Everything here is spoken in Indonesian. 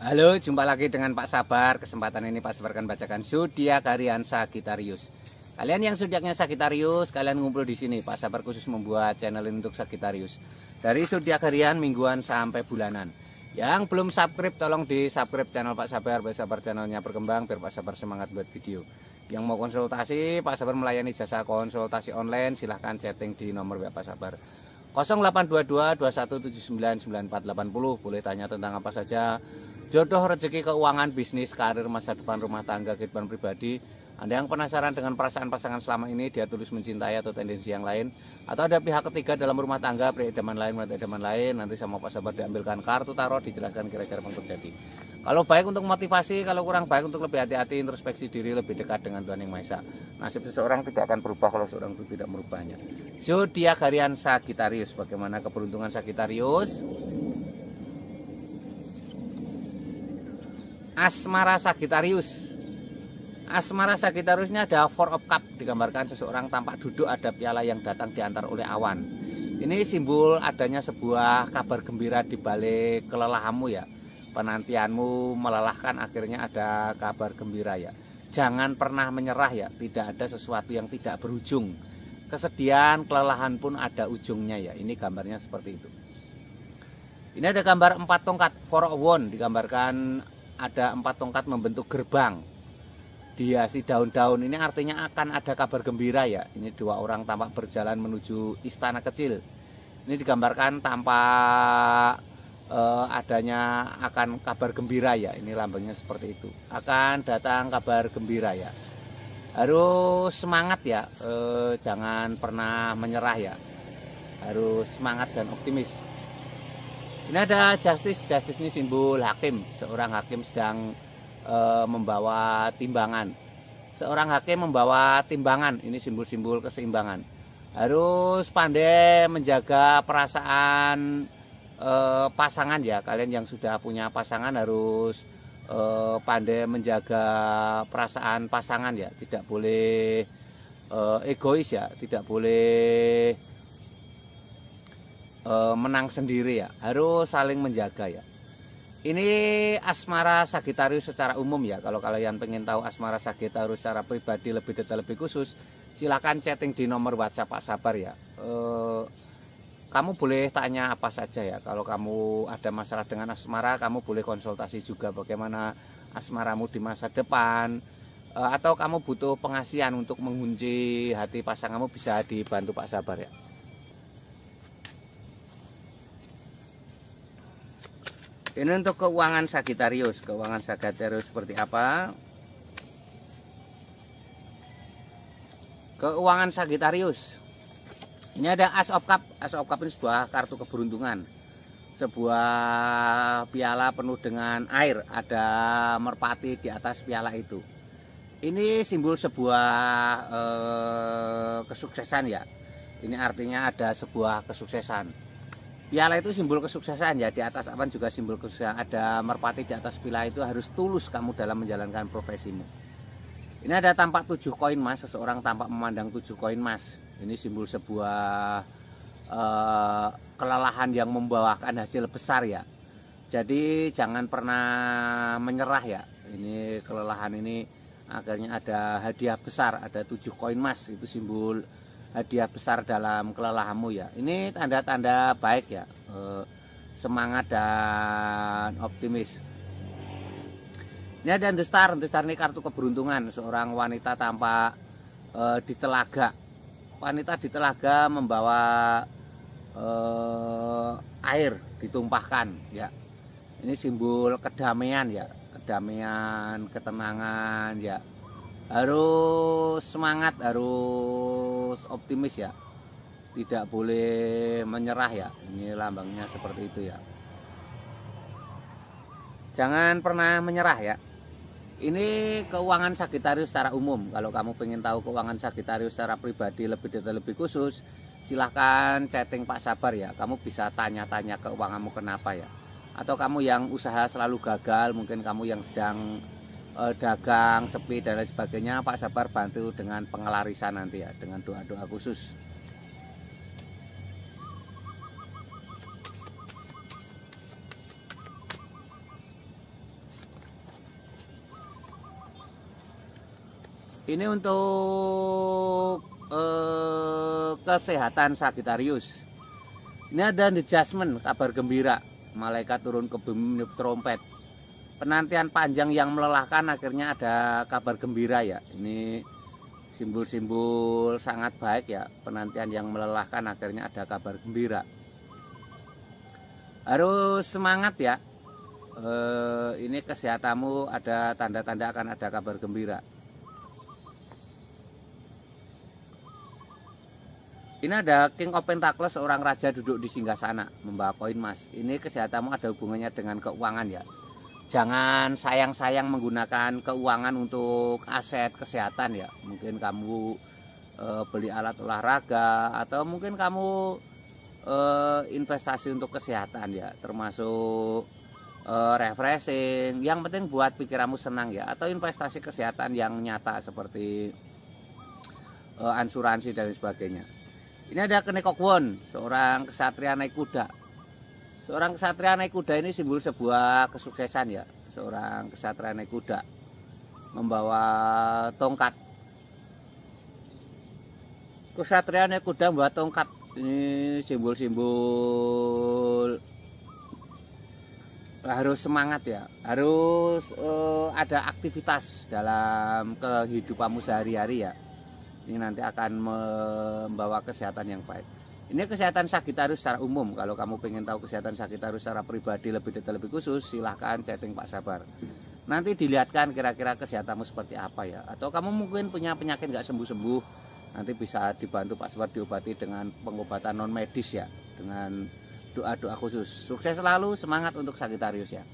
Halo, jumpa lagi dengan Pak Sabar. Kesempatan ini Pak Sabar akan bacakan zodiak harian Sagittarius. Kalian yang zodiaknya Sagittarius, kalian ngumpul di sini. Pak Sabar khusus membuat channel ini untuk Sagittarius. Dari zodiak harian, mingguan sampai bulanan. Yang belum subscribe, tolong di subscribe channel Pak Sabar. Pak Sabar channelnya berkembang, biar Pak Sabar semangat buat video. Yang mau konsultasi, Pak Sabar melayani jasa konsultasi online. Silahkan chatting di nomor WA Pak Sabar 0822 2179 9480. Boleh tanya tentang apa saja. Jodoh, rezeki, keuangan, bisnis, karir, masa depan, rumah tangga, kehidupan pribadi. Anda yang penasaran dengan perasaan pasangan selama ini, dia tulus mencintai atau tendensi yang lain, atau ada pihak ketiga dalam rumah tangga, pria idaman lain, wanita idaman lain, nanti sama Pak Sabar diambilkan kartu tarot, dijelaskan kira-kira apa yang terjadi. Kalau baik untuk motivasi, kalau kurang baik untuk lebih hati-hati, introspeksi diri, lebih dekat dengan Tuhan Yang Maha Esa. Nasib seseorang tidak akan berubah kalau seorang itu tidak merubahnya. Zodiak harian Sagittarius. Bagaimana keberuntungan Sagittarius? Asmara Sagittarius. Asmara Sagittariusnya ada Four of Cup, digambarkan seseorang tampak duduk, ada piala yang datang diantar oleh awan. Ini simbol adanya sebuah kabar gembira di balik kelelahanmu ya. Penantianmu melelahkan, akhirnya ada kabar gembira ya. Jangan pernah menyerah ya, tidak ada sesuatu yang tidak berujung. Kesedihan, kelelahan pun ada ujungnya ya. Ini gambarnya seperti itu. Ini ada gambar 4 tongkat, Four of Wands, digambarkan ada 4 tongkat membentuk gerbang dihiasi daun-daun. Ini artinya akan ada kabar gembira ya. Ini 2 orang tampak berjalan menuju istana kecil. Ini digambarkan tampak adanya akan kabar gembira ya. Ini lambangnya seperti itu, akan datang kabar gembira ya. Harus semangat ya, jangan pernah menyerah ya, harus semangat dan optimis. Ini ada justice. Justice ini simbol hakim. Seorang hakim sedang membawa timbangan. Seorang hakim membawa timbangan. Ini simbol-simbol keseimbangan. Harus pandai menjaga perasaan pasangan ya. Kalian yang sudah punya pasangan harus pandai menjaga perasaan pasangan ya. Tidak boleh egois ya. Tidak boleh menang sendiri ya, harus saling menjaga ya. Ini asmara Sagittarius secara umum ya. Kalau kalian pengen tahu asmara Sagittarius secara pribadi lebih detail, lebih khusus, silahkan chatting di nomor WhatsApp Pak Sabar ya. Kamu boleh tanya apa saja ya. Kalau kamu ada masalah dengan asmara, kamu boleh konsultasi juga bagaimana asmaramu di masa depan, atau kamu butuh pengasihan untuk mengunci hati pasanganmu, bisa dibantu Pak Sabar ya. Ini untuk keuangan Sagittarius. Keuangan Sagittarius seperti apa? Keuangan Sagittarius. Ini ada Ace of Cup. Ace of Cup ini sebuah kartu keberuntungan. Sebuah piala penuh dengan air. Ada merpati di atas piala itu. Ini simbol sebuah kesuksesan ya. Ini artinya ada sebuah kesuksesan. Piala itu simbol kesuksesan ya, di atas awan juga simbol kesuksesan. Ada merpati di atas piala itu, harus tulus kamu dalam menjalankan profesimu. Ini ada tampak 7 koin emas, seseorang tampak memandang 7 koin emas. Ini simbol sebuah kelelahan yang membawakan hasil besar ya. Jadi jangan pernah menyerah ya. Ini kelelahan ini akhirnya ada hadiah besar, ada 7 koin emas, itu simbol hadiah besar dalam kelelahanmu ya. Ini tanda-tanda baik ya, semangat dan optimis. Ini ada The Star. The Star ini kartu keberuntungan. Seorang wanita tampak di telaga. Wanita di telaga membawa air ditumpahkan ya. Ini simbol kedamaian ya, kedamaian, ketenangan ya. Harus semangat, harus optimis ya, tidak boleh menyerah ya. Ini lambangnya seperti itu ya, jangan pernah menyerah ya. Ini keuangan Sagittarius secara umum. Kalau kamu pengen tahu keuangan Sagittarius secara pribadi lebih detail, lebih khusus, silahkan chatting Pak Sabar ya. Kamu bisa tanya-tanya keuanganmu kenapa ya. Atau kamu yang usaha selalu gagal, mungkin kamu yang sedang dagang sepi dan lain sebagainya, Pak Sabar bantu dengan pengelarisan nanti ya, dengan doa-doa khusus. Ini untuk kesehatan Sagittarius. Ini ada adjustment, kabar gembira. Malaikat turun ke bumi meniup trompet. Penantian panjang yang melelahkan akhirnya ada kabar gembira ya. Ini simbol-simbol sangat baik ya. Penantian yang melelahkan akhirnya ada kabar gembira. Harus semangat ya. Ini kesehatanmu ada tanda-tanda akan ada kabar gembira. Ini ada King of Pentacles, seorang raja duduk di singgasana membawa koin emas. Ini kesehatanmu ada hubungannya dengan keuangan ya. Jangan sayang-sayang menggunakan keuangan untuk aset kesehatan ya. Mungkin kamu beli alat olahraga, atau mungkin kamu investasi untuk kesehatan ya, termasuk refreshing. Yang penting buat pikiranmu senang ya, atau investasi kesehatan yang nyata seperti asuransi dan sebagainya. Ini ada Kenekokwon, seorang kesatria naik kuda. Seorang kesatria naik kuda ini simbol sebuah kesuksesan ya. Seorang kesatria naik kuda membawa tongkat. Kesatria naik kuda membawa tongkat. Ini simbol-simbol harus semangat ya. Harus ada aktivitas dalam kehidupanmu sehari-hari ya. Ini nanti akan membawa kesehatan yang baik. Ini kesehatan Sagittarius secara umum. Kalau kamu pengen tahu kesehatan Sagittarius secara pribadi lebih detail, lebih khusus, silahkan chatting Pak Sabar. Nanti dilihatkan kira-kira kesehatanmu seperti apa ya. Atau kamu mungkin punya penyakit nggak sembuh-sembuh, nanti bisa dibantu Pak Sabar diobati dengan pengobatan non medis ya, dengan doa-doa khusus. Sukses selalu, semangat untuk Sagittarius ya.